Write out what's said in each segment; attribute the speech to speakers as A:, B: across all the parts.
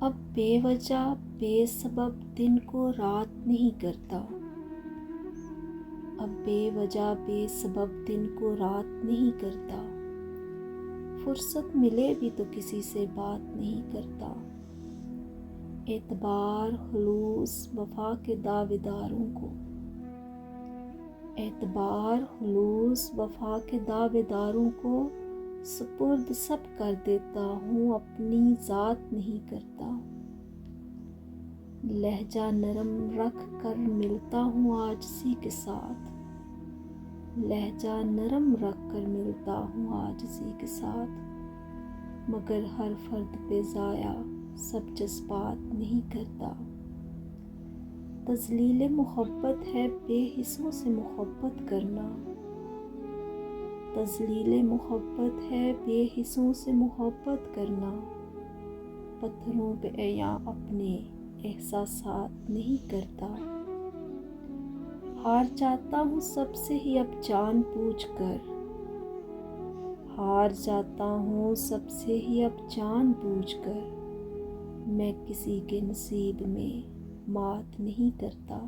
A: اب بے وجہ بے سبب دن کو رات نہیں کرتا، اب بے وجہ بے سبب دن کو رات نہیں کرتا، فرصت ملے بھی تو کسی سے بات نہیں کرتا، اعتبار خلوص وفا کے دعوے داروں کو، اعتبار خلوص وفا کے دعوے داروں کو سپرد سب کر دیتا ہوں، اپنی ذات نہیں کرتا، لہجہ نرم رکھ کر ملتا ہوں عاجزی کے ساتھ، لہجہ نرم رکھ کر ملتا ہوں عاجزی کے ساتھ، مگر ہر فرد پہ ضائع سب جذبات نہیں کرتا، تذلیل محبت ہے بے حسوں سے محبت کرنا، تذلیل محبت ہے بے حسوں سے محبت کرنا، پتھروں پہ عیاں اپنے احساسات نہیں کرتا، ہار جاتا ہوں سب سے ہی اب جان بوجھ کر، ہار جاتا ہوں سب سے ہی اب جان بوجھ کر، میں کسی کے نصیب میں مات نہیں کرتا،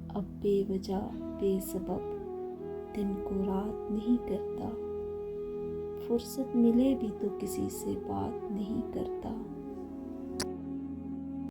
A: اب بے وجہ بے سبب دن کو رات نہیں کرتا، فرصت ملے بھی تو کسی سے بات نہیں کرتا۔